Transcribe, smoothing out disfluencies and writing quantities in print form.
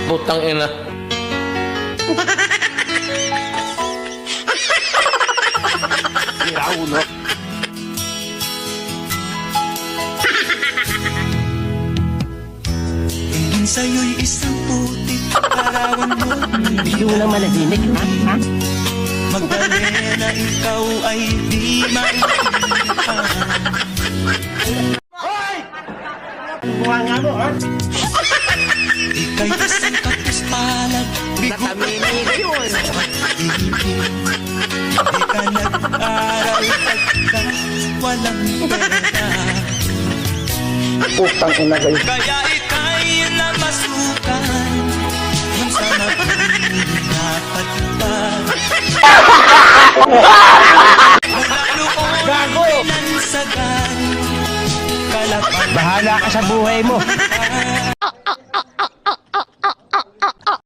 Putang ina. Uno. Tingin sa'yo'y isang putik, parawan mo. Gusto mo lang malahimik, ha? Magdali na ikaw ay di maintindihan. Buha nga mo, ha? Ika'y isang kapuspalad, bigo ka yun. Hindi ka nag-aral pagkat walang pera. Putang ina kayo. Kaya ika'y namasukan kung sa mabuting dapat pa. Gago! Lansagan, kalapan Bahala ka sa buhay mo.